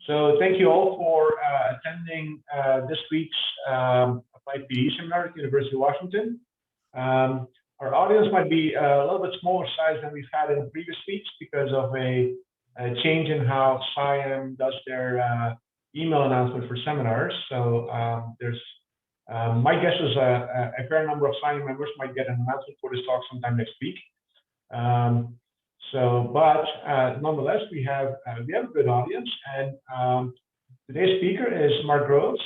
So thank you all for attending this week's Applied PE seminar at the University of Washington. Our audience might be a little bit smaller size than we've had in previous weeks because of a change in how SciM does their email announcement for seminars. So my guess is a fair number of SciM members might get an announcement for this talk sometime next week. But nonetheless, we have a good audience, and today's speaker is Mark Groves.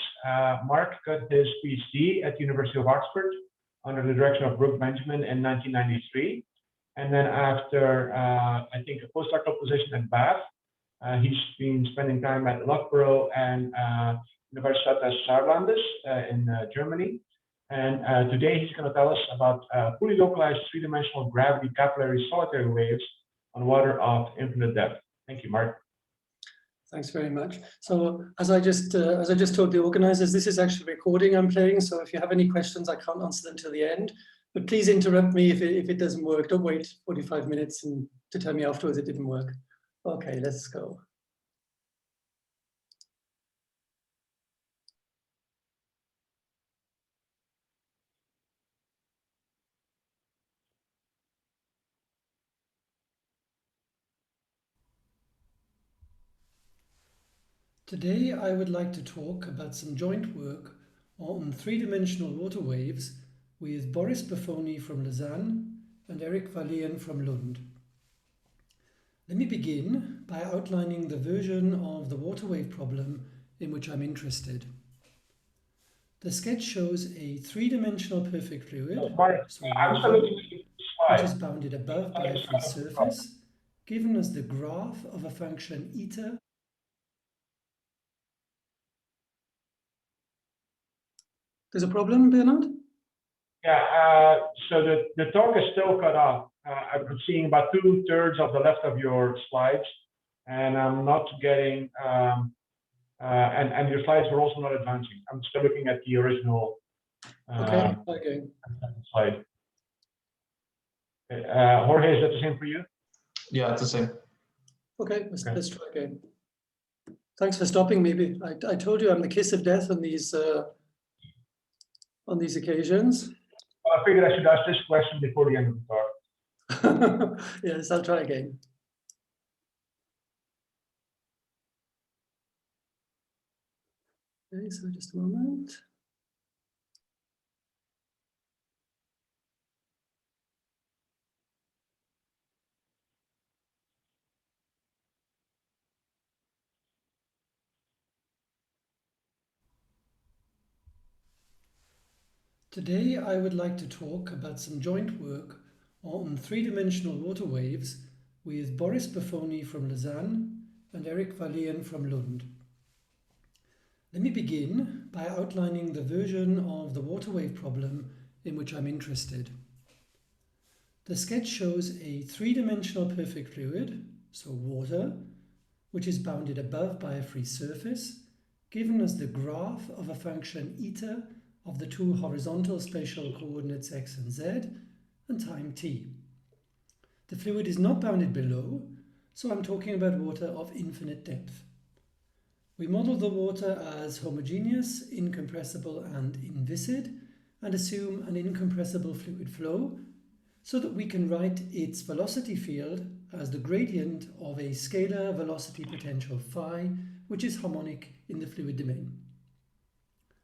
Mark got his PhD at the University of Oxford under the direction of Brooke Benjamin in 1993, and then after I think a postdoctoral position at Bath, he's been spending time at Loughborough and Universität des Saarlandes in Germany. And today he's going to tell us about fully localized three-dimensional gravity-capillary solitary waves on water of infinite depth. Thank you, Mark. Thanks very much. So as I just told the organizers, this is actually a recording I'm playing. So if you have any questions, I can't answer them till the end. But please interrupt me if it doesn't work. Don't wait 45 minutes and to tell me afterwards it didn't work. Okay, let's go. Today, I would like to talk about some joint work on three-dimensional water waves with Boris Buffoni from Lausanne and Eric Wahlén from Lund. Let me begin by outlining the version of the water wave problem in which I'm interested. The sketch shows a three-dimensional perfect fluid, which is bounded above by a free surface, given as the graph of a function eta. There's a problem, Bernard? Yeah, so the talk is still cut off. I'm seeing about 2/3 of the left of your slides, and I'm not getting, and your slides are also not advancing. I'm still looking at the original okay. slide. Jorge, is that the same for you? Yeah, it's the same. Okay, let's try again. Thanks for stopping me. I told you I'm the kiss of death on these occasions. Well, I figured I should ask this question before the end of the talk. Yes, I'll try again. Okay, so just a moment. Today, I would like to talk about some joint work on three-dimensional water waves with Boris Buffoni from Lausanne and Eric Wahlén from Lund. Let me begin by outlining the version of the water wave problem in which I'm interested. The sketch shows a three-dimensional perfect fluid, so water, which is bounded above by a free surface, given as the graph of a function eta of the two horizontal spatial coordinates x and z and time t. The fluid is not bounded below, so I'm talking about water of infinite depth. We model the water as homogeneous, incompressible and inviscid, and assume an incompressible fluid flow so that we can write its velocity field as the gradient of a scalar velocity potential phi, which is harmonic in the fluid domain.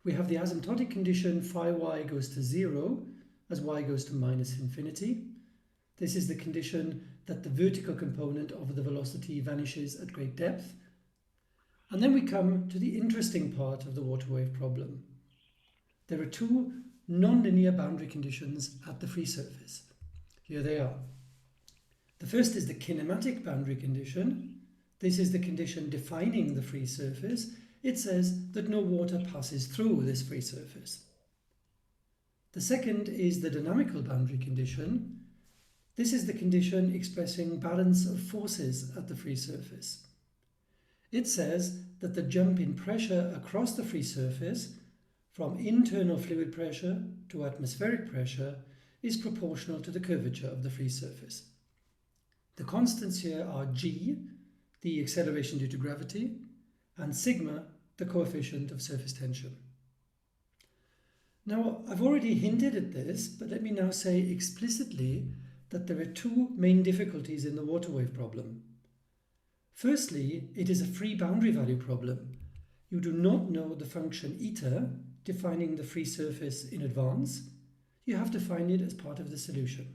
We have the asymptotic condition phi y goes to 0 as y goes to minus infinity. This is the condition that the vertical component of the velocity vanishes at great depth. And then we come to the interesting part of the water wave problem. There are two nonlinear boundary conditions at the free surface. Here they are. The first is the kinematic boundary condition. This is the condition defining the free surface. It says that no water passes through this free surface. The second is the dynamical boundary condition. This is the condition expressing balance of forces at the free surface. It says that the jump in pressure across the free surface from internal fluid pressure to atmospheric pressure is proportional to the curvature of the free surface. The constants here are g, the acceleration due to gravity, and sigma the coefficient of surface tension. Now, I've already hinted at this, but let me now say explicitly that there are two main difficulties in the water wave problem. Firstly, it is a free boundary value problem. You do not know the function eta, defining the free surface in advance. You have to find it as part of the solution.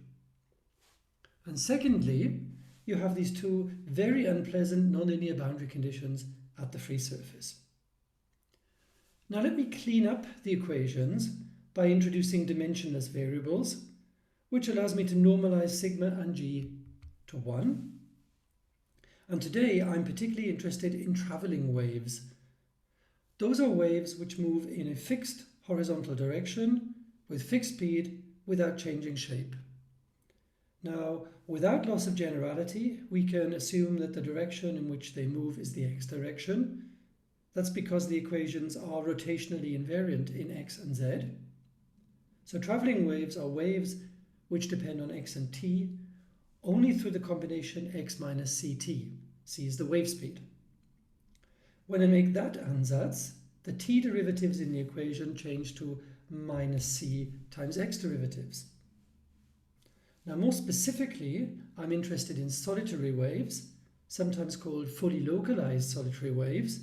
And secondly, you have these two very unpleasant nonlinear boundary conditions at the free surface. Now let me clean up the equations by introducing dimensionless variables, which allows me to normalize sigma and g to 1. And today I'm particularly interested in traveling waves. Those are waves which move in a fixed horizontal direction with fixed speed without changing shape. Now, without loss of generality, we can assume that the direction in which they move is the x direction. That's because the equations are rotationally invariant in x and z. So traveling waves are waves which depend on x and t only through the combination x minus ct. C is the wave speed. When I make that ansatz, the t derivatives in the equation change to minus c times x derivatives. Now, more specifically, I'm interested in solitary waves, sometimes called fully localized solitary waves.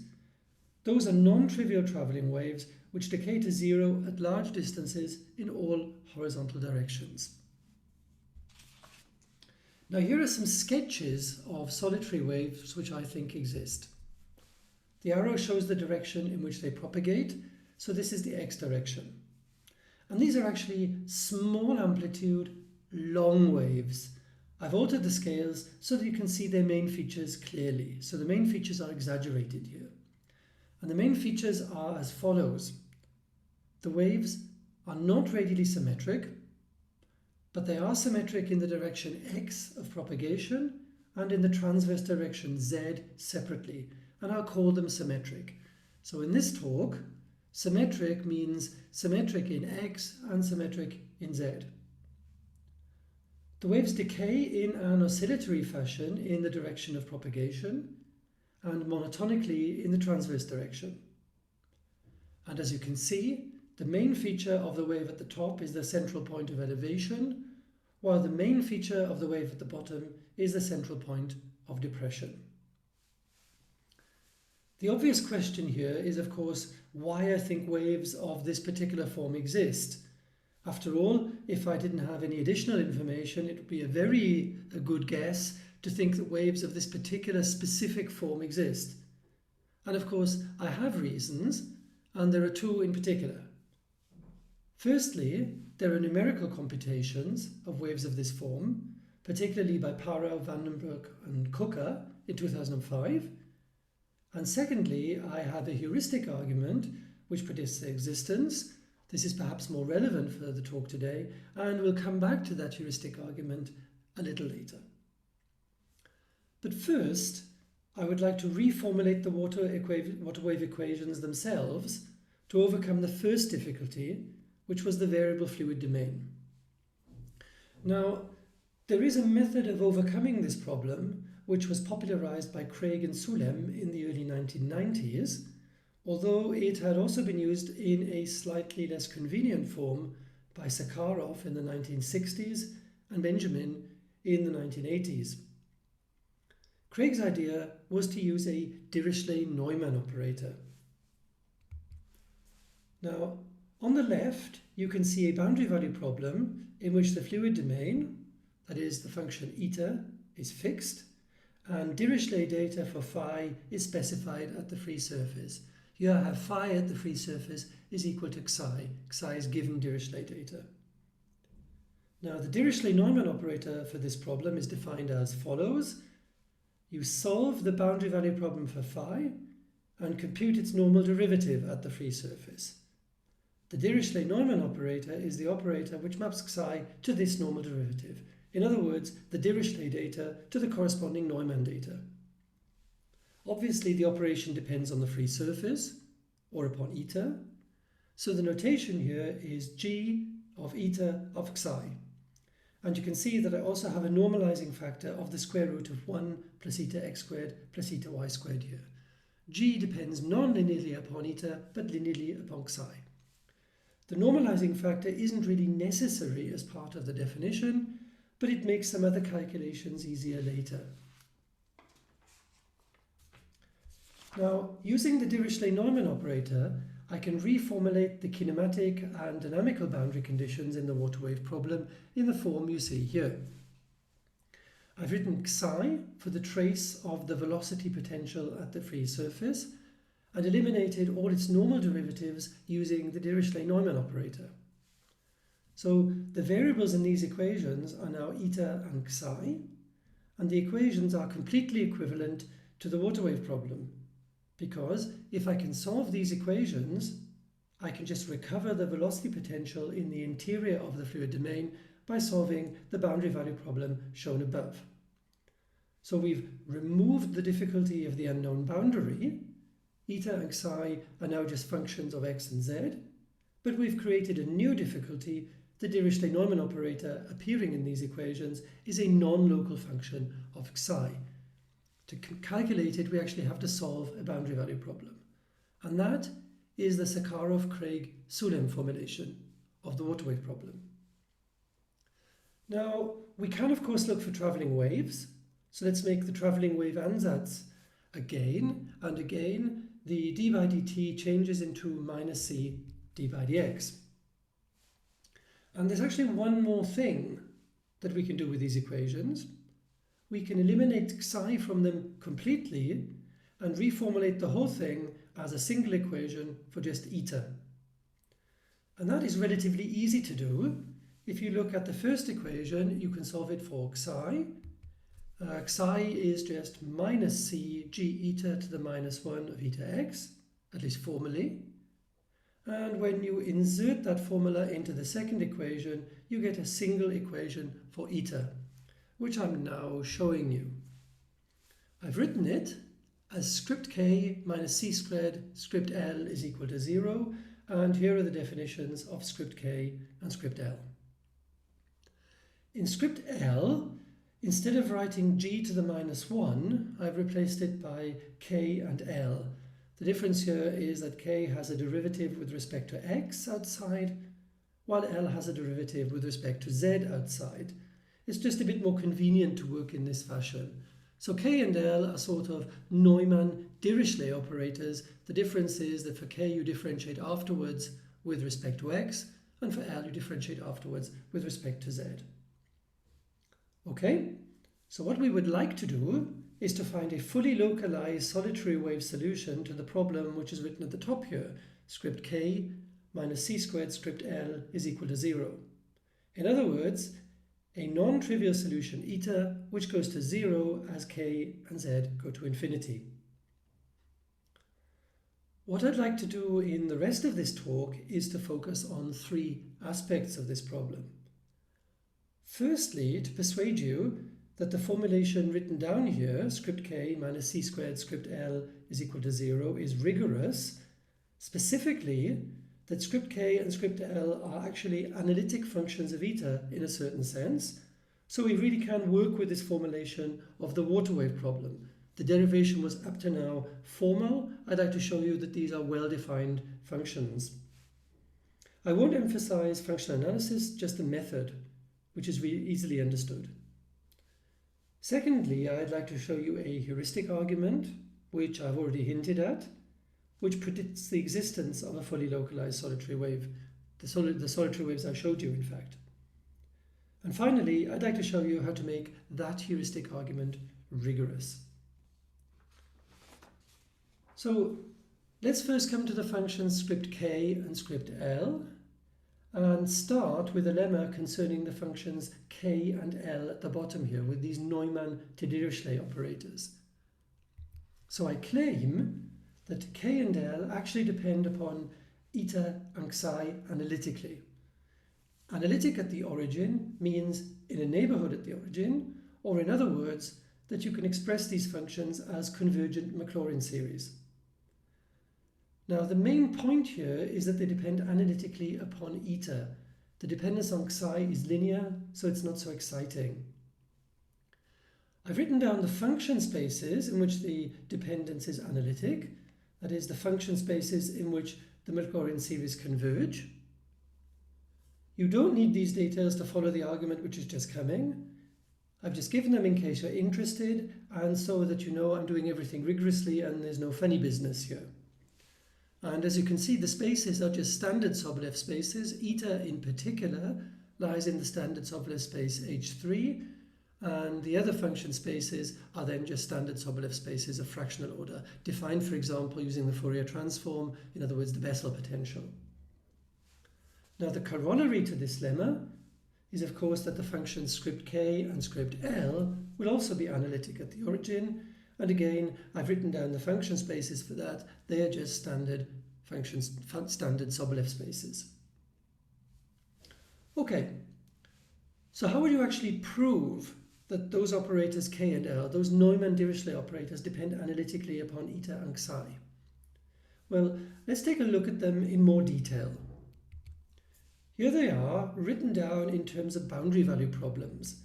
Those are non-trivial traveling waves which decay to zero at large distances in all horizontal directions. Now, here are some sketches of solitary waves which I think exist. The arrow shows the direction in which they propagate, so this is the x direction. And these are actually small amplitude, long waves. I've altered the scales so that you can see their main features clearly. So the main features are exaggerated here. And the main features are as follows. The waves are not radially symmetric, but they are symmetric in the direction x of propagation and in the transverse direction z separately, and I'll call them symmetric. So in this talk, symmetric means symmetric in x and symmetric in z. The waves decay in an oscillatory fashion in the direction of propagation and monotonically in the transverse direction. And as you can see, the main feature of the wave at the top is the central point of elevation, while the main feature of the wave at the bottom is the central point of depression. The obvious question here is, of course, why I think waves of this particular form exist. After all, if I didn't have any additional information, it would be a good guess to think that waves of this particular specific form exist. And of course, I have reasons, and there are two in particular. Firstly, there are numerical computations of waves of this form, particularly by Parau, Vandenbroek and Kuka in 2005. And secondly, I have a heuristic argument which predicts their existence. This is perhaps more relevant for the talk today, and we'll come back to that heuristic argument a little later. But first, I would like to reformulate the water wave equations themselves to overcome the first difficulty, which was the variable fluid domain. Now, there is a method of overcoming this problem which was popularized by Craig and Sulem in the early 1990s, although it had also been used in a slightly less convenient form by Sakharov in the 1960s and Benjamin in the 1980s. Craig's idea was to use a Dirichlet-Neumann operator. Now, on the left, you can see a boundary value problem in which the fluid domain, that is the function eta, is fixed, and Dirichlet data for phi is specified at the free surface. Here I have phi at the free surface is equal to xi. Xi is given Dirichlet data. Now, the Dirichlet-Neumann operator for this problem is defined as follows. You solve the boundary value problem for phi and compute its normal derivative at the free surface. The Dirichlet-Neumann operator is the operator which maps xi to this normal derivative. In other words, the Dirichlet data to the corresponding Neumann data. Obviously, the operation depends on the free surface or upon eta. So the notation here is g of eta of xi. And you can see that I also have a normalizing factor of the square root of 1 plus eta x squared plus eta y squared here. G depends non-linearly upon eta, but linearly upon psi. The normalizing factor isn't really necessary as part of the definition, but it makes some other calculations easier later. Now, using the Dirichlet-Neumann operator, I can reformulate the kinematic and dynamical boundary conditions in the water wave problem in the form you see here. I've written psi for the trace of the velocity potential at the free surface and eliminated all its normal derivatives using the Dirichlet-Neumann operator. So the variables in these equations are now eta and psi, and the equations are completely equivalent to the water wave problem, because if I can solve these equations, I can just recover the velocity potential in the interior of the fluid domain by solving the boundary value problem shown above. So we've removed the difficulty of the unknown boundary. Eta and psi are now just functions of x and z, but we've created a new difficulty. The Dirichlet-Neumann operator appearing in these equations is a non-local function of psi. To calculate it, we actually have to solve a boundary value problem. And that is the Sakharov-Craig-Sulem formulation of the water wave problem. Now, we can of course look for traveling waves. So let's make the traveling wave ansatz again and again. The d by dt changes into minus c d by dx. And there's actually one more thing that we can do with these equations. We can eliminate psi from them completely and reformulate the whole thing as a single equation for just eta. And that is relatively easy to do. If you look at the first equation, you can solve it for psi. Psi is just minus c g eta to the minus 1 of eta x, at least formally. And when you insert that formula into the second equation, you get a single equation for eta, which I'm now showing you. I've written it as script k minus c squared script L is equal to 0, and here are the definitions of script k and script L. In script L, instead of writing g to the minus 1, I've replaced it by k and L. The difference here is that k has a derivative with respect to x outside, while L has a derivative with respect to z outside. It's just a bit more convenient to work in this fashion. So k and L are sort of Neumann-Dirichlet operators. The difference is that for k you differentiate afterwards with respect to x, and for L you differentiate afterwards with respect to z. Okay, so what we would like to do is to find a fully localized solitary wave solution to the problem which is written at the top here. Script k minus c squared script L is equal to 0. In other words, a non-trivial solution eta which goes to 0 as k and z go to infinity. What I'd like to do in the rest of this talk is to focus on three aspects of this problem. Firstly, to persuade you that the formulation written down here, script k minus c squared script L is equal to 0, is rigorous. Specifically, that script k and script L are actually analytic functions of eta in a certain sense. So we really can work with this formulation of the water wave problem. The derivation was up to now formal. I'd like to show you that these are well-defined functions. I won't emphasize functional analysis, just the method, which is really easily understood. Secondly, I'd like to show you a heuristic argument, which I've already hinted at, which predicts the existence of a fully localized solitary wave, the solitary waves I showed you, in fact. And finally, I'd like to show you how to make that heuristic argument rigorous. So let's first come to the functions script k and script L, and start with a lemma concerning the functions k and L at the bottom here with these Neumann-Dirichlet operators. So I claim that k and L actually depend upon eta and psi analytically. Analytic at the origin means in a neighborhood at the origin, or in other words, that you can express these functions as convergent Maclaurin series. Now, the main point here is that they depend analytically upon eta. The dependence on psi is linear, so it's not so exciting. I've written down the function spaces in which the dependence is analytic, that is, the function spaces in which the Milk-Orion series converge. You don't need these details to follow the argument which is just coming. I've just given them in case you're interested, and so that you know I'm doing everything rigorously and there's no funny business here. And as you can see, the spaces are just standard Sobolev spaces. Eta in particular lies in the standard Sobolev space H3, and the other function spaces are then just standard Sobolev spaces of fractional order, defined, for example, using the Fourier transform, in other words, the Bessel potential. Now, the corollary to this lemma is, of course, that the functions script k and script L will also be analytic at the origin. And again, I've written down the function spaces for that. They are just standard functions, standard Sobolev spaces. Okay, so how would you actually prove that those operators k and L, those Neumann-Dirichlet operators, depend analytically upon eta and psi? Well, let's take a look at them in more detail. Here they are, written down in terms of boundary value problems.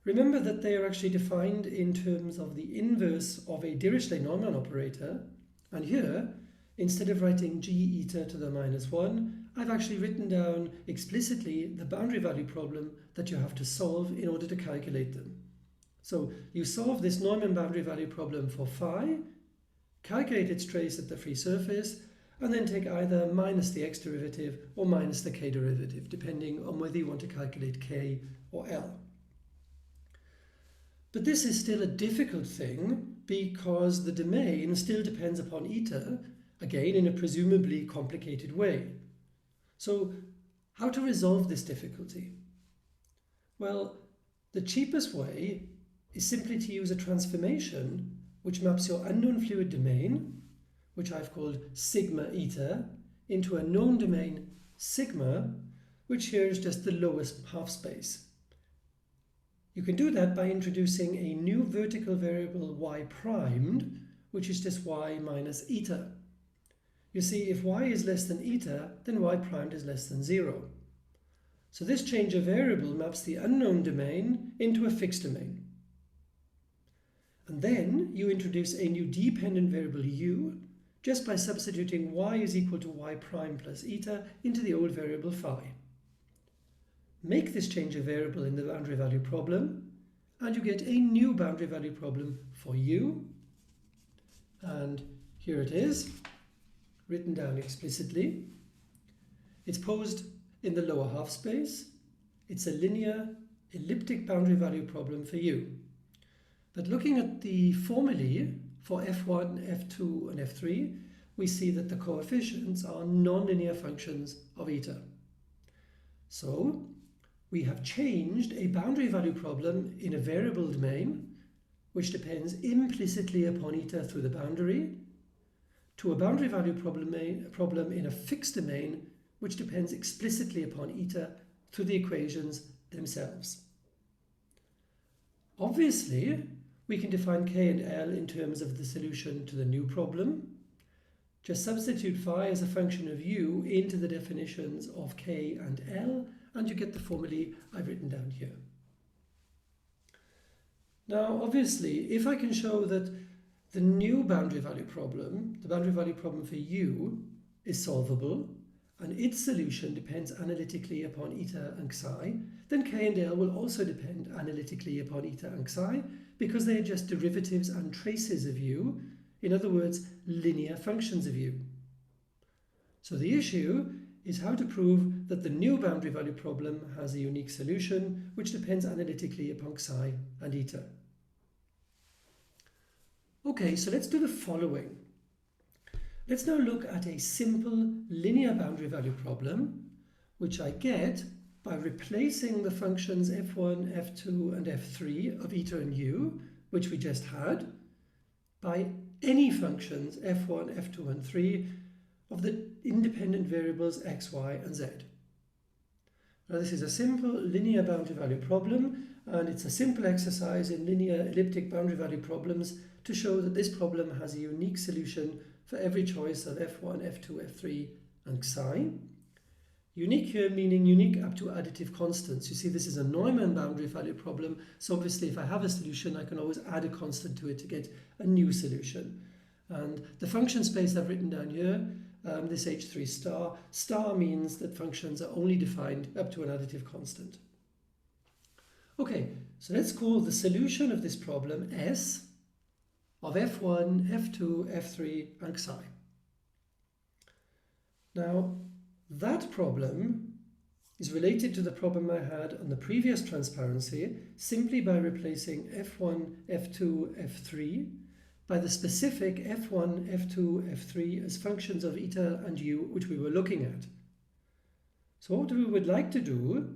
Remember that they are actually defined in terms of the inverse of a Dirichlet-Neumann operator. And here, instead of writing g eta to the -1, I've actually written down explicitly the boundary value problem that you have to solve in order to calculate them. So you solve this Neumann boundary value problem for phi, calculate its trace at the free surface, and then take either minus the x derivative or minus the k derivative, depending on whether you want to calculate k or L. But this is still a difficult thing because the domain still depends upon eta, again in a presumably complicated way. So how to resolve this difficulty? Well, the cheapest way is simply to use a transformation which maps your unknown fluid domain, which I've called sigma eta, into a known domain sigma, which here is just the lowest half space. You can do that by introducing a new vertical variable y primed, which is just y minus eta. You see, if y is less than eta, then y primed is less than 0. So this change of variable maps the unknown domain into a fixed domain. And then you introduce a new dependent variable u, just by substituting y is equal to y prime plus eta into the old variable phi. Make this change of variable in the boundary value problem, and you get a new boundary value problem for u. And here it is, written down explicitly. It's posed in the lower half space. It's a linear elliptic boundary value problem for u. But looking at the formulae for f1, f2, and f3, we see that the coefficients are nonlinear functions of eta. So we have changed a boundary value problem in a variable domain, which depends implicitly upon eta through the boundary, to a boundary value problem in a fixed domain, which depends explicitly upon eta through the equations themselves. Obviously, we can define k and L in terms of the solution to the new problem. Just substitute phi as a function of u into the definitions of k and L, and you get the formulae I've written down here. Now, obviously, if I can show that the new boundary value problem, the boundary value problem for u, is solvable, and its solution depends analytically upon eta and psi, then k and L will also depend analytically upon eta and psi, because they are just derivatives and traces of u, in other words, linear functions of u. So the issue is how to prove that the new boundary value problem has a unique solution which depends analytically upon psi and eta. Okay, so let's do the following. Let's now look at a simple linear boundary value problem, which I get by replacing the functions f1, f2, and f3 of eta and u, which we just had, by any functions f1, f2, and 3 of the independent variables x, y, and z. Now this is a simple linear boundary value problem, and it's a simple exercise in linear elliptic boundary value problems to show that this problem has a unique solution for every choice of f1, f2, f3, and psi. Unique here meaning unique up to additive constants. You see, this is a Neumann boundary value problem, so obviously if I have a solution, I can always add a constant to it to get a new solution. And the function space I've written down here, this H3 star, star means that functions are only defined up to an additive constant. Okay, so let's call the solution of this problem S of F1, F2, F3, and Xi. Now, that problem is related to the problem I had on the previous transparency simply by replacing F1, F2, F3 by the specific F1, F2, F3 as functions of eta and u, which we were looking at. So what we would like to do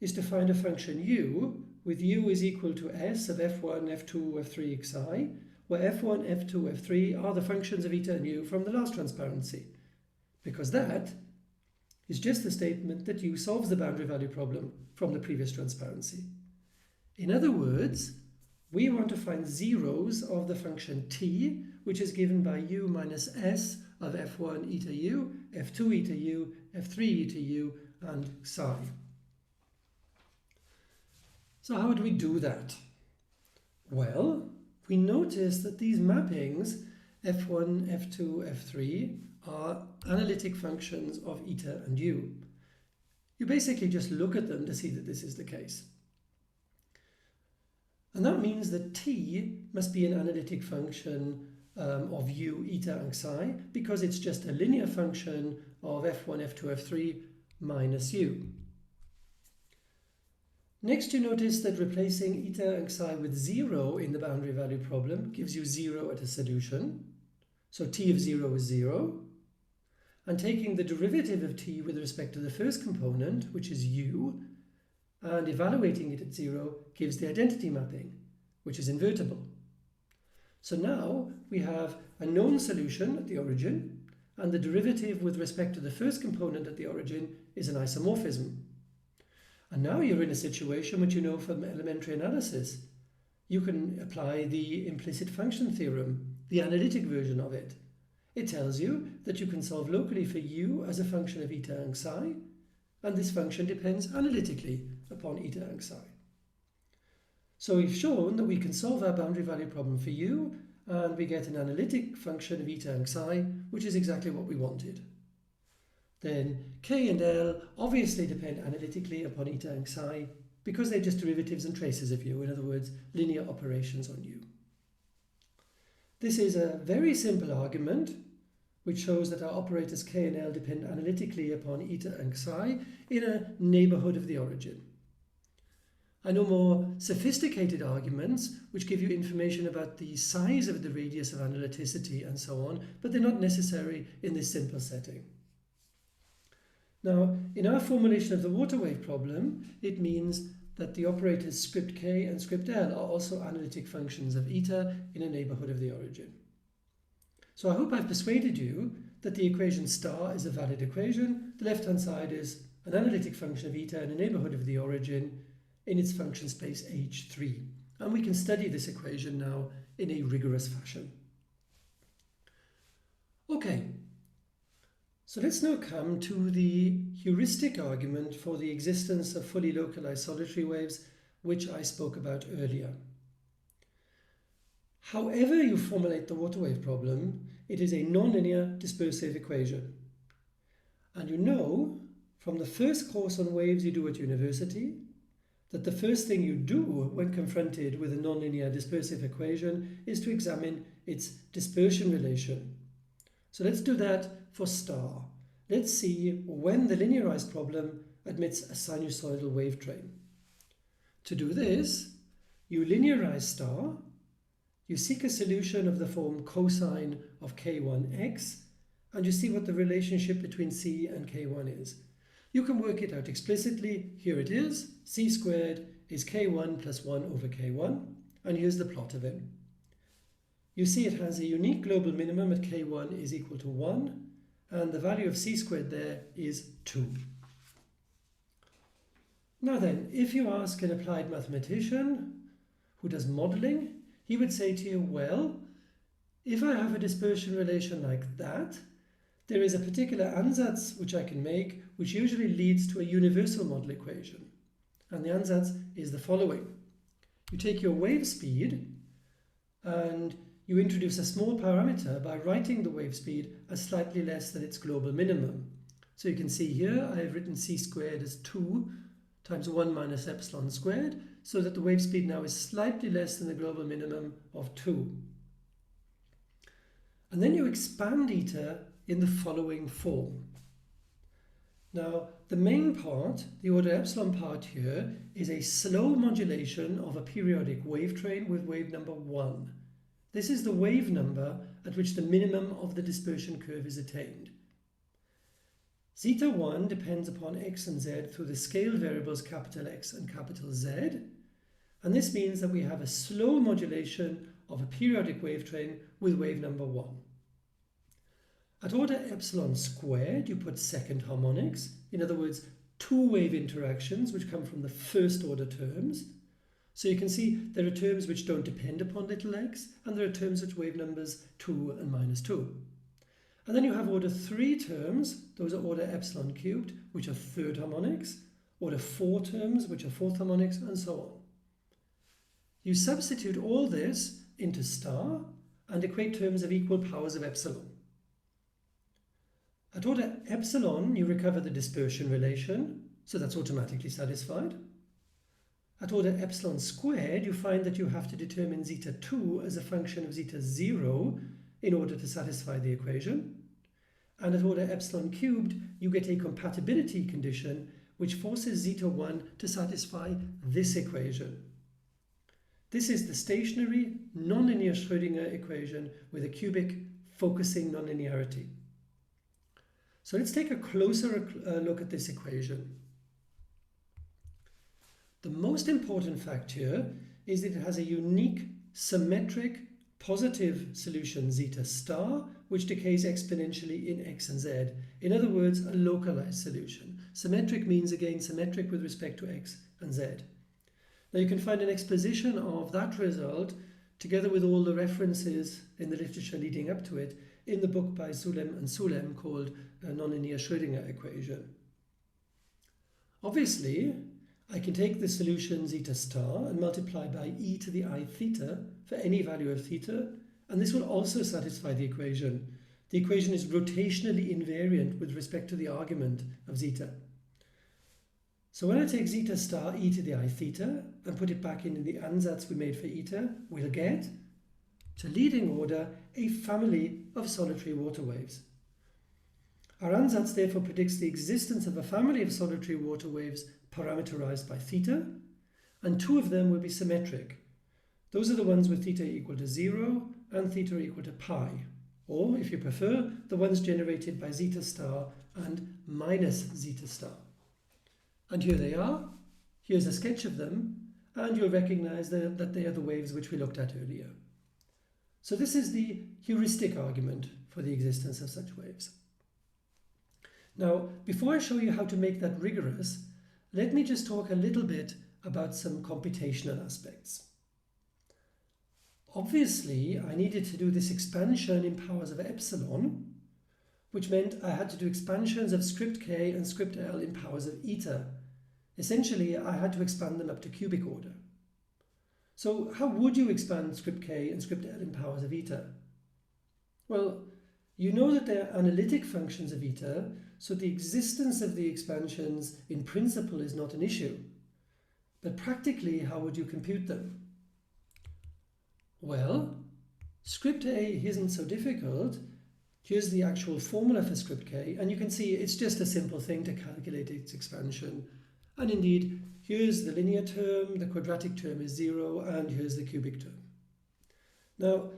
is to find a function u with u is equal to s of F1, F2, F3, Xi, where F1, F2, F3 are the functions of eta and u from the last transparency, because that is just the statement that u solves the boundary value problem from the previous transparency. In other words, we want to find zeros of the function t, which is given by u minus s of f1 eta u, f2 eta u, f3 eta u, and psi. So how do we do that? Well, we notice that these mappings f1, f2, f3 are analytic functions of eta and u. You basically just look at them to see that this is the case. And that means that t must be an analytic function of u, eta, and psi, because it's just a linear function of f1, f2, f3 minus u. Next, you notice that replacing eta and psi with 0 in the boundary value problem gives you 0 at a solution. So t of 0 is 0. And taking the derivative of t with respect to the first component, which is u, and evaluating it at 0 gives the identity mapping, which is invertible. So now we have a known solution at the origin, and the derivative with respect to the first component at the origin is an isomorphism. And now you're in a situation which you know from elementary analysis. You can apply the implicit function theorem, the analytic version of it. It tells you that you can solve locally for u as a function of eta and psi, and this function depends analytically upon eta and psi. So we've shown that we can solve our boundary value problem for u, and we get an analytic function of eta and psi, which is exactly what we wanted. Then k and l obviously depend analytically upon eta and psi, because they're just derivatives and traces of u, in other words, linear operations on u. This is a very simple argument which shows that our operators k and l depend analytically upon eta and psi in a neighborhood of the origin. I know more sophisticated arguments which give you information about the size of the radius of analyticity and so on, but they're not necessary in this simple setting. Now, in our formulation of the water wave problem, it means that the operators script k and script l are also analytic functions of eta in a neighborhood of the origin. So I hope I've persuaded you that the equation star is a valid equation. The left-hand side is an analytic function of eta in a neighborhood of the origin in its function space H3. And we can study this equation now in a rigorous fashion. Okay, so let's now come to the heuristic argument for the existence of fully localized solitary waves, which I spoke about earlier. However you formulate the water wave problem, it is a nonlinear dispersive equation. And you know from the first course on waves you do at university that the first thing you do when confronted with a nonlinear dispersive equation is to examine its dispersion relation. So let's do that for star. Let's see when the linearized problem admits a sinusoidal wave train. To do this, you linearize star, you seek a solution of the form cosine of k1x, and you see what the relationship between c and k1 is. You can work it out explicitly. Here it is. C squared is k1 plus 1 over k1, and here's the plot of it. You see it has a unique global minimum at k1 is equal to 1, and the value of c squared there is 2. Now then, if you ask an applied mathematician who does modeling, he would say to you, well, if I have a dispersion relation like that, there is a particular ansatz which I can make, which usually leads to a universal model equation. And the ansatz is the following. You take your wave speed and you introduce a small parameter by writing the wave speed as slightly less than its global minimum. So you can see here I have written c squared as 2 times 1 minus epsilon squared, so that the wave speed now is slightly less than the global minimum of 2. And then you expand eta in the following form. Now, the main part, the order epsilon part here, is a slow modulation of a periodic wave train with wave number 1. This is the wave number at which the minimum of the dispersion curve is attained. Zeta 1 depends upon x and z through the scale variables capital X and capital Z, and this means that we have a slow modulation of a periodic wave train with wave number 1. At order epsilon squared, you put second harmonics, in other words, two wave interactions which come from the first order terms. So you can see there are terms which don't depend upon little x, and there are terms which wave numbers 2 and minus 2. And then you have order 3 terms, those are order epsilon cubed, which are third harmonics, order 4 terms, which are fourth harmonics, and so on. You substitute all this into star and equate terms of equal powers of epsilon. At order epsilon, you recover the dispersion relation, so that's automatically satisfied. At order epsilon squared, you find that you have to determine zeta 2 as a function of zeta 0 in order to satisfy the equation. And at order epsilon cubed, you get a compatibility condition which forces zeta 1 to satisfy this equation. This is the stationary nonlinear Schrodinger equation with a cubic focusing nonlinearity. So let's take a closer look at this equation. The most important fact here is that it has a unique symmetric positive solution zeta star, which decays exponentially in x and z. In other words, a localized solution. Symmetric means, again, symmetric with respect to x and z. Now you can find an exposition of that result, together with all the references in the literature leading up to it, in the book by Sulem and Sulem called Nonlinear Schrodinger equation. Obviously, I can take the solution zeta star and multiply by e to the I theta for any value of theta, and this will also satisfy the equation. The equation is rotationally invariant with respect to the argument of zeta. So when I take zeta star e to the I theta and put it back in the ansatz we made for eta, we'll get, to leading order, a family of solitary water waves. Our ansatz therefore predicts the existence of a family of solitary water waves parameterized by theta, and two of them will be symmetric. Those are the ones with theta equal to 0 and theta equal to pi, or, if you prefer, the ones generated by zeta star and minus zeta star. And here they are. Here's a sketch of them, and you'll recognize that they are the waves which we looked at earlier. So this is the heuristic argument for the existence of such waves. Now, before I show you how to make that rigorous, let me just talk a little bit about some computational aspects. Obviously, I needed to do this expansion in powers of epsilon, which meant I had to do expansions of script k and script l in powers of eta. Essentially, I had to expand them up to cubic order. So how would you expand script k and script l in powers of eta? Well, you know that they're analytic functions of eta, so the existence of the expansions in principle is not an issue. But practically, how would you compute them? Well, script A isn't so difficult. Here's the actual formula for script k, and you can see it's just a simple thing to calculate its expansion. And indeed, here's the linear term, the quadratic term is 0, and here's the cubic term. Now,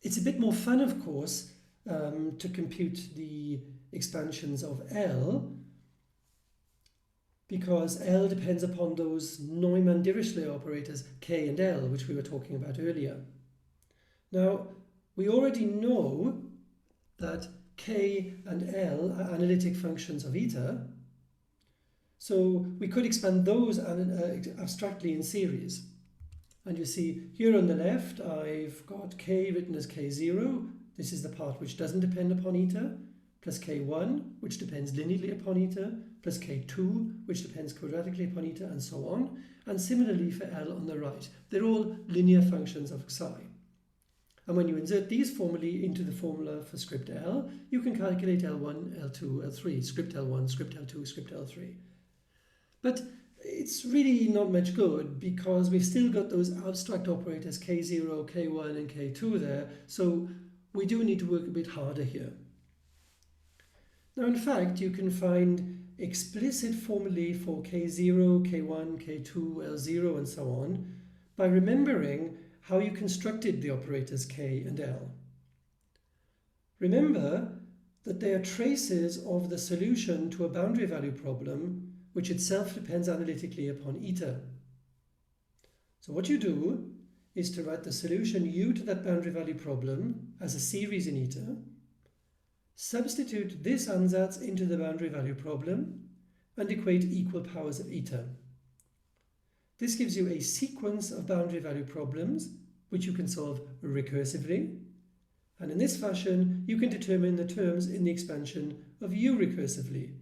it's a bit more fun, of course, to compute the expansions of L, because L depends upon those Neumann-Dirichlet operators K and L, which we were talking about earlier. Now, we already know that K and L are analytic functions of eta, so we could expand those abstractly in series. And you see here on the left, I've got K written as K0. This is the part which doesn't depend upon eta. plus k1, which depends linearly upon eta, plus k2, which depends quadratically upon eta, and so on. And similarly for L on the right. They're all linear functions of psi. And when you insert these formulae into the formula for script L, you can calculate L1, L2, L3, script L1, script L2, script L3. But it's really not much good because we've still got those abstract operators K0, K1, and K2 there, so we do need to work a bit harder here. Now, in fact, you can find explicit formulae for K0, K1, K2, L0, and so on by remembering how you constructed the operators K and L. Remember that they are traces of the solution to a boundary value problem which itself depends analytically upon eta. So what you do is to write the solution U to that boundary value problem as a series in eta, substitute this ansatz into the boundary value problem, and equate equal powers of eta. This gives you a sequence of boundary value problems which you can solve recursively, and in this fashion you can determine the terms in the expansion of U recursively,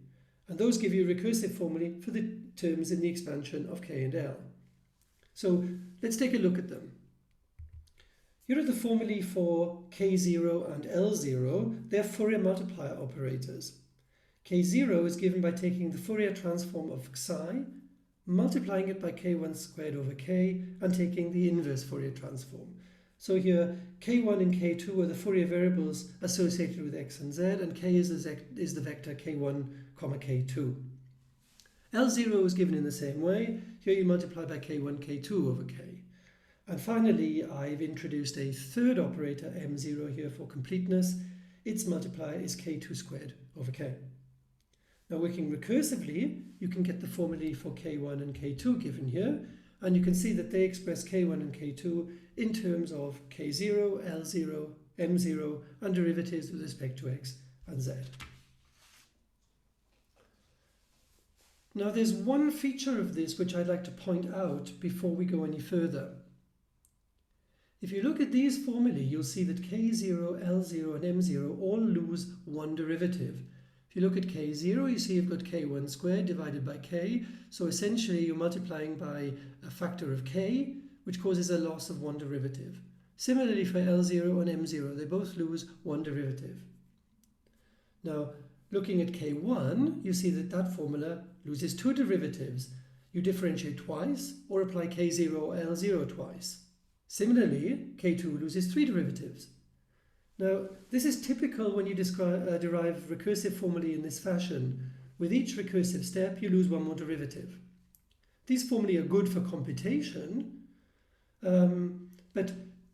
and those give you recursive formulae for the terms in the expansion of K and L. So let's take a look at them. Here are the formulae for K0 and L0. They're Fourier multiplier operators. K0 is given by taking the Fourier transform of psi, multiplying it by k1 squared over k, and taking the inverse Fourier transform. So here, k1 and k2 are the Fourier variables associated with x and z, and k is the vector k1, k2. L0 is given in the same way. Here you multiply by k1, k2 over k. And finally, I've introduced a third operator, m0, here for completeness. Its multiplier is k2 squared over k. Now, working recursively, you can get the formulae for k1 and k2 given here, and you can see that they express k1 and k2 in terms of k0, L0, m0, and derivatives with respect to x and z. Now, there's one feature of this which I'd like to point out before we go any further. If you look at these formulae, you'll see that k0, L0, and m0 all lose one derivative. If you look at k0, you see you've got k1 squared divided by k, so essentially you're multiplying by a factor of k, which causes a loss of one derivative. Similarly for L0 and m0, they both lose one derivative. Now, looking at k1, you see that that formula loses two derivatives. You differentiate twice or apply k0 or L0 twice. Similarly, k2 loses three derivatives. Now, this is typical when you derive recursive formulae in this fashion. With each recursive step, you lose one more derivative. These formulae are good for computation, but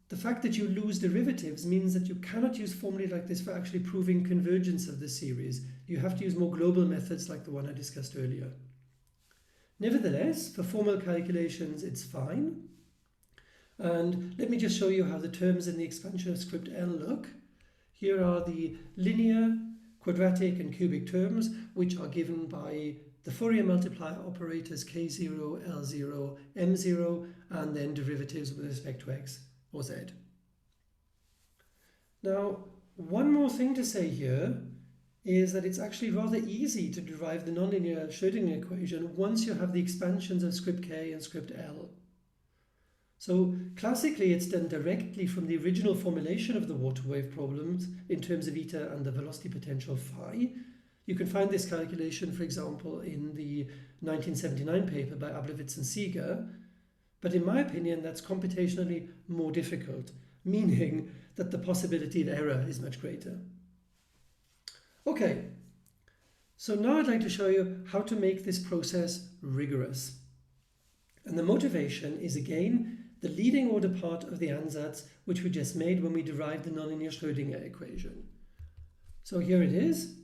the fact that you lose derivatives means that you cannot use formulae like this for actually proving convergence of the series. You have to use more global methods like the one I discussed earlier. Nevertheless, for formal calculations, it's fine. And let me just show you how the terms in the expansion of script L look. Here are the linear, quadratic, and cubic terms, which are given by the Fourier multiplier operators k0, L0, m0, and then derivatives with respect to x or z. Now, one more thing to say here is that it's actually rather easy to derive the nonlinear Schrodinger equation once you have the expansions of script k and script L. So classically, it's done directly from the original formulation of the water wave problems in terms of eta and the velocity potential phi. You can find this calculation, for example, in the 1979 paper by Ablowitz and Seeger. But in my opinion, that's computationally more difficult, meaning that the possibility of error is much greater. Okay, so now I'd like to show you how to make this process rigorous. And the motivation is, again, the leading order part of the ansatz which we just made when we derived the nonlinear Schrodinger equation. So here it is,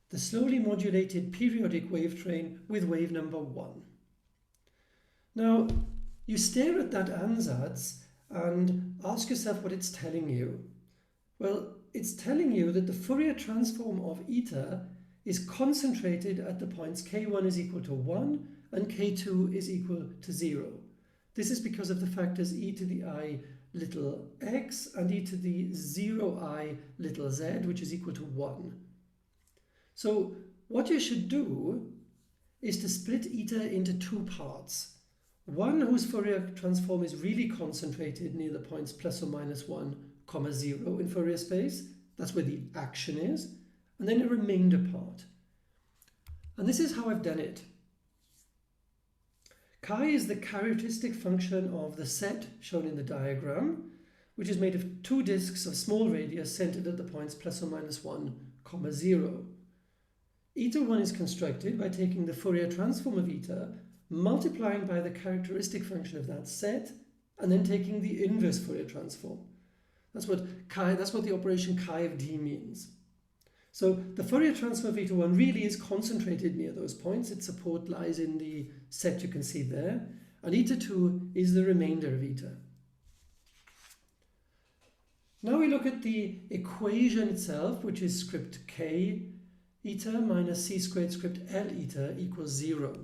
the slowly modulated periodic wave train with wave number 1. Now, you stare at that ansatz and ask yourself what it's telling you. Well, it's telling you that the Fourier transform of eta is concentrated at the points k1 is equal to 1 and k2 is equal to 0. This is because of the factors e to the I little x and e to the 0I little z, which is equal to 1. So what you should do is to split eta into two parts. One whose Fourier transform is really concentrated near the points plus or minus 1, 0 in Fourier space. That's where the action is. And then a remainder part. And this is how I've done it. Chi is the characteristic function of the set shown in the diagram, which is made of two disks of small radius centered at the points plus or minus 1, 0. Eta 1 is constructed by taking the Fourier transform of eta, multiplying by the characteristic function of that set, and then taking the inverse Fourier transform. That's what the operation chi of d means. So the Fourier transform of eta 1 really is concentrated near those points. Its support lies in the set you can see there, and eta 2 is the remainder of eta. Now we look at the equation itself, which is script k eta minus c squared script L eta equals 0.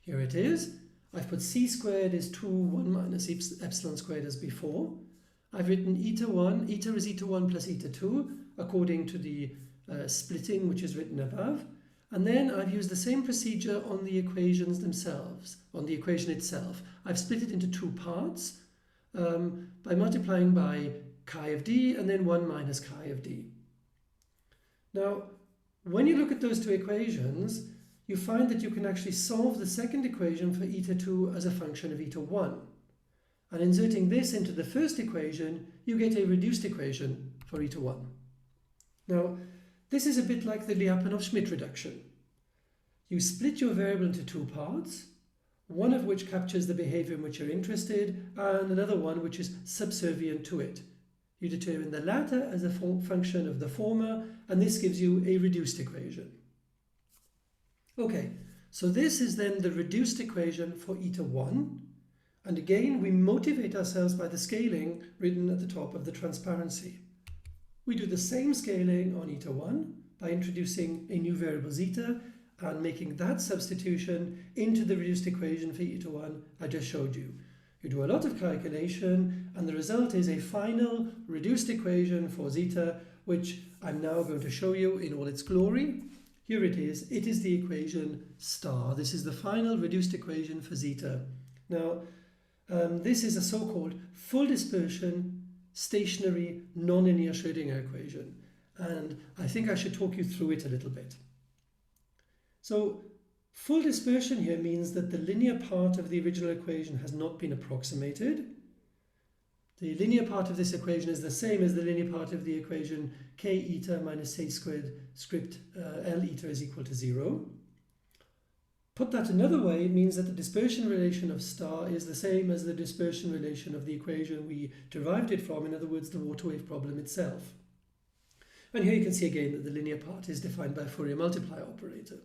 Here it is. I've put c squared is 2, 1 minus epsilon squared as before. I've written eta 1, eta is eta 1 plus eta 2, according to the splitting which is written above. And then I've used the same procedure on the equations themselves, on the equation itself. I've split it into two parts by multiplying by chi of d and then 1 minus chi of d. Now, when you look at those two equations, you find that you can actually solve the second equation for eta 2 as a function of eta 1. And inserting this into the first equation, you get a reduced equation for eta 1. Now, this is a bit like the Lyapunov-Schmidt reduction. You split your variable into two parts, one of which captures the behavior in which you're interested, and another one which is subservient to it. You determine the latter as a function of the former, and this gives you a reduced equation. Okay, so this is then the reduced equation for eta 1. And again, we motivate ourselves by the scaling written at the top of the transparency. We do the same scaling on eta 1 by introducing a new variable zeta and making that substitution into the reduced equation for eta 1 I just showed you. You do a lot of calculation, and the result is a final reduced equation for zeta, which I'm now going to show you in all its glory. Here it is. It is the equation star. This is the final reduced equation for zeta. Now, this is a so-called full dispersion, stationary, nonlinear Schrodinger equation. And I think I should talk you through it a little bit. So, full dispersion here means that the linear part of the original equation has not been approximated. The linear part of this equation is the same as the linear part of the equation k eta minus c squared script L eta is equal to 0. Put that another way, it means that the dispersion relation of star is the same as the dispersion relation of the equation we derived it from, in other words, the water wave problem itself. And here you can see again that the linear part is defined by a Fourier multiplier operator.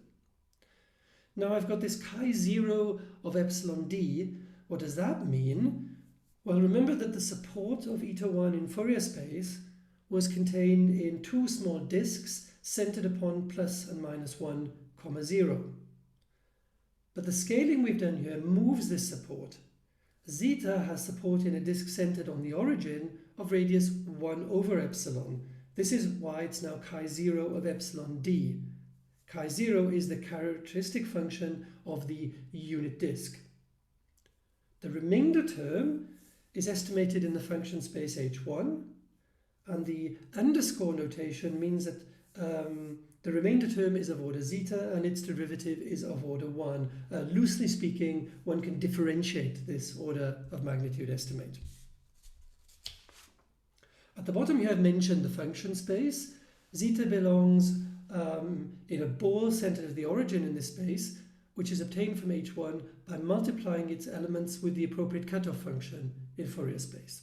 Now I've got this chi 0 of epsilon d. What does that mean? Well, remember that the support of eta 1 in Fourier space was contained in two small disks centered upon plus and minus 1, 0. But the scaling we've done here moves this support. Zeta has support in a disk centered on the origin of radius 1 over epsilon. This is why it's now chi 0 of epsilon d. Chi 0 is the characteristic function of the unit disk. The remainder term is estimated in the function space h1, and the underscore notation means that the remainder term is of order zeta and its derivative is of order 1. Loosely speaking, one can differentiate this order of magnitude estimate. At the bottom here I've mentioned the function space. Zeta belongs in a ball centered at the origin in this space, which is obtained from h1 by multiplying its elements with the appropriate cutoff function in Fourier space.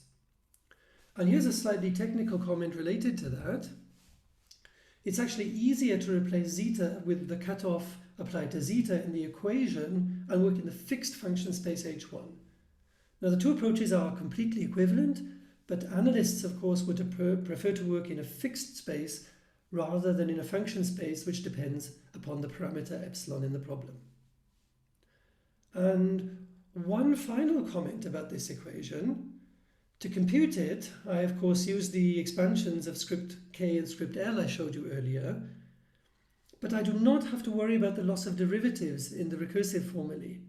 And here's a slightly technical comment related to that. It's actually easier to replace zeta with the cutoff applied to zeta in the equation and work in the fixed function space h1. Now the two approaches are completely equivalent, but analysts of course would prefer to work in a fixed space rather than in a function space which depends upon the parameter epsilon in the problem. And one final comment about this equation. To compute it, I of course used the expansions of script k and script L I showed you earlier. But I do not have to worry about the loss of derivatives in the recursive formulae.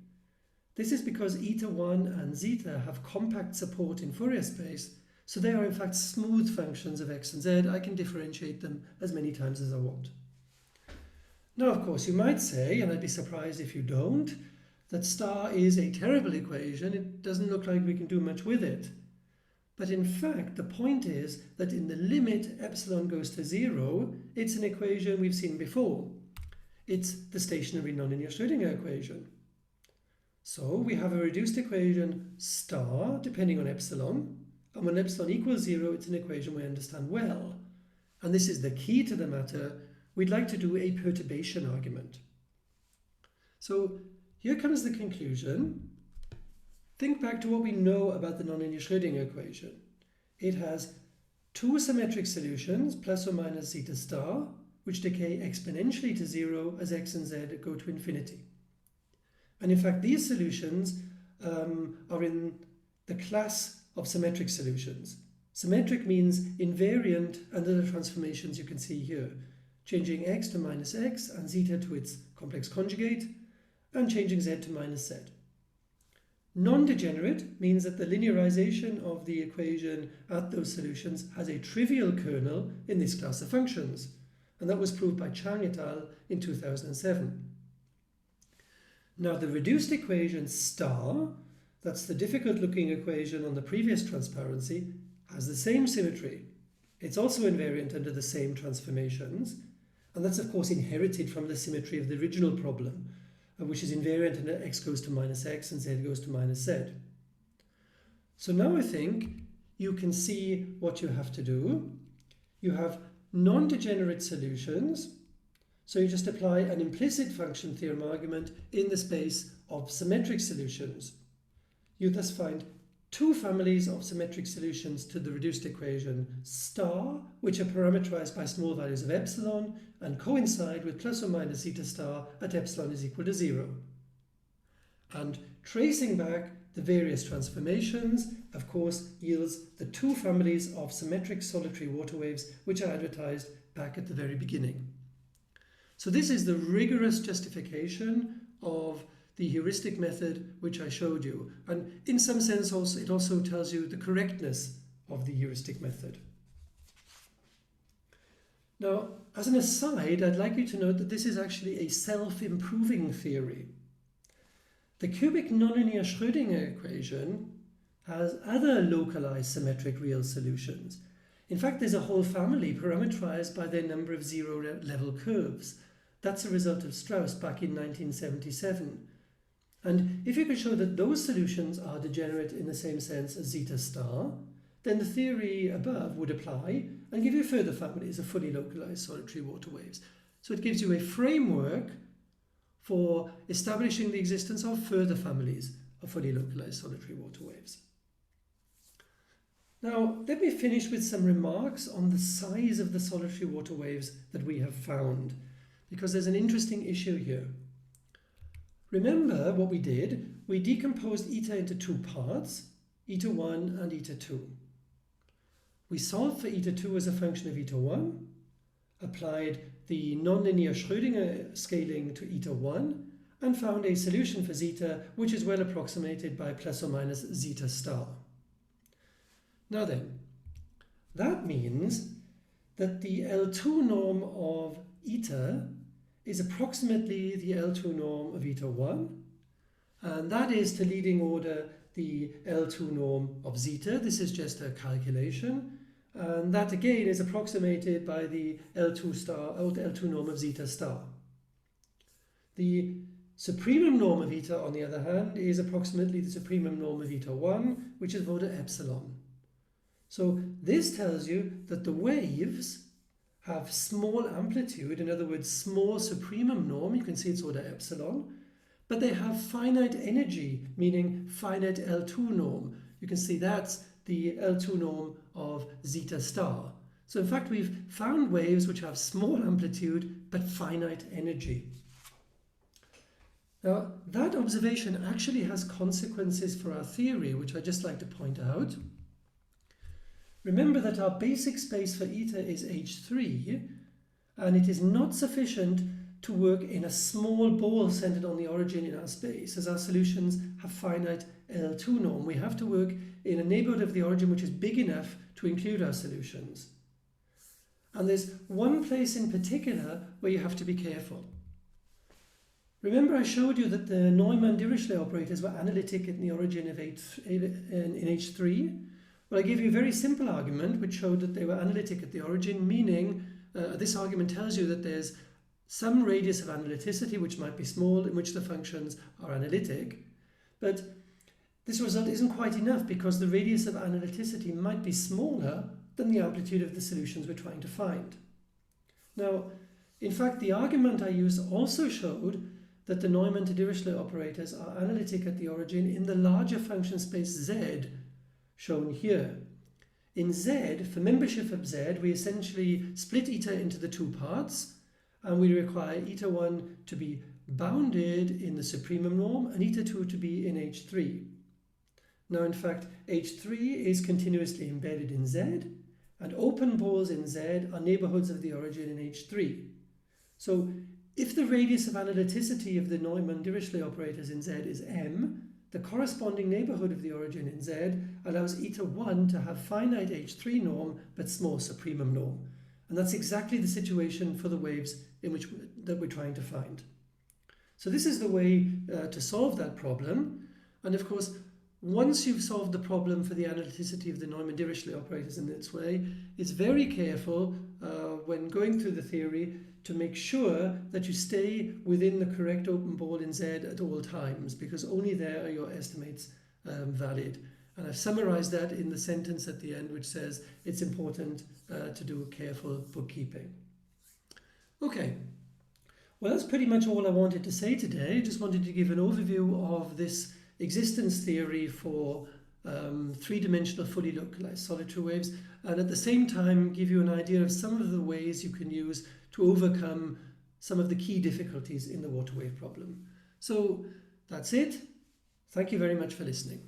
This is because eta1 and zeta have compact support in Fourier space, so they are in fact smooth functions of x and z. I can differentiate them as many times as I want. Now, of course, you might say, and I'd be surprised if you don't, that star is a terrible equation. It doesn't look like we can do much with it. But in fact, the point is that in the limit epsilon goes to 0, it's an equation we've seen before. It's the stationary nonlinear Schrodinger equation. So we have a reduced equation star depending on epsilon, and when epsilon equals 0, it's an equation we understand well. And this is the key to the matter. We'd like to do a perturbation argument. So here comes the conclusion. Think back to what we know about the nonlinear Schrodinger equation. It has two symmetric solutions, plus or minus zeta star, which decay exponentially to 0 as x and z go to infinity. And in fact, these solutions are in the class of symmetric solutions. Symmetric means invariant under the transformations you can see here, changing x to minus x and zeta to its complex conjugate, and changing z to minus z. Non-degenerate means that the linearization of the equation at those solutions has a trivial kernel in this class of functions, and that was proved by Chang et al. In 2007. Now the reduced equation star, that's the difficult-looking equation on the previous transparency, has the same symmetry. It's also invariant under the same transformations, and that's of course inherited from the symmetry of the original problem, which is invariant under x goes to minus x and z goes to minus z. So now I think you can see what you have to do. You have non-degenerate solutions, so you just apply an implicit function theorem argument in the space of symmetric solutions. You thus find two families of symmetric solutions to the reduced equation star, which are parameterized by small values of epsilon and coincide with plus or minus zeta star at epsilon is equal to 0. And tracing back the various transformations, of course, yields the two families of symmetric solitary water waves which are advertised back at the very beginning. So this is the rigorous justification of the heuristic method which I showed you, and in some sense also it also tells you the correctness of the heuristic method. Now, as an aside, I'd like you to note that this is actually a self-improving theory. The cubic nonlinear Schrödinger equation has other localized symmetric real solutions. In fact, there's a whole family parameterized by their number of zero-level curves. That's a result of Strauss back in 1977. And if you could show that those solutions are degenerate in the same sense as zeta star, then the theory above would apply and give you further families of fully localized solitary water waves. So it gives you a framework for establishing the existence of further families of fully localized solitary water waves. Now, let me finish with some remarks on the size of the solitary water waves that we have found, because there's an interesting issue here. Remember what we did? We decomposed eta into two parts, eta1 and eta2. We solved for eta2 as a function of eta1, applied the nonlinear Schrödinger scaling to eta1, and found a solution for zeta which is well approximated by plus or minus zeta star. Now then, that means that the L2 norm of eta is approximately the L2 norm of eta1, and that is to leading order the L2 norm of zeta. This is just a calculation, and that again is approximated by the L2 star or the L2 norm of zeta star. The supremum norm of eta, on the other hand, is approximately the supremum norm of eta1, which is of order epsilon. So this tells you that the waves have small amplitude, in other words, small supremum norm, you can see it's order epsilon, but they have finite energy, meaning finite L2 norm. You can see that's the L2 norm of zeta star. So in fact, we've found waves which have small amplitude but finite energy. Now, that observation actually has consequences for our theory, which I'd just like to point out. Remember that our basic space for eta is H3, and it is not sufficient to work in a small ball centered on the origin in our space, as our solutions have finite L2 norm. We have to work in a neighborhood of the origin which is big enough to include our solutions. And there's one place in particular where you have to be careful. Remember I showed you that the Neumann-Dirichlet operators were analytic in the origin of in H3? Well, I gave you a very simple argument which showed that they were analytic at the origin, meaning this argument tells you that there's some radius of analyticity, which might be small, in which the functions are analytic. But this result isn't quite enough because the radius of analyticity might be smaller than the amplitude of the solutions we're trying to find. Now, in fact, the argument I used also showed that the Neumann to Dirichlet operators are analytic at the origin in the larger function space Z, shown here. In Z, for membership of Z, we essentially split eta into the two parts, and we require eta1 to be bounded in the supremum norm and eta2 to be in H3. Now, in fact, H3 is continuously embedded in Z, and open balls in Z are neighborhoods of the origin in H3. So, if the radius of analyticity of the Neumann-Dirichlet operators in Z is m, the corresponding neighborhood of the origin in Z allows eta1 to have finite H3 norm but small supremum norm. And that's exactly the situation for the waves in which that we're trying to find. So this is the way to solve that problem. And of course, once you've solved the problem for the analyticity of the Neumann-Dirichlet operators in this way, it's very careful when going through the theory to make sure that you stay within the correct open ball in Z at all times, because only there are your estimates valid. And I've summarized that in the sentence at the end, which says it's important to do careful bookkeeping. Okay, well, that's pretty much all I wanted to say today. I just wanted to give an overview of this existence theory for three-dimensional fully localized solid true waves, and at the same time give you an idea of some of the ways you can use to overcome some of the key difficulties in the water wave problem. So that's it. Thank you very much for listening.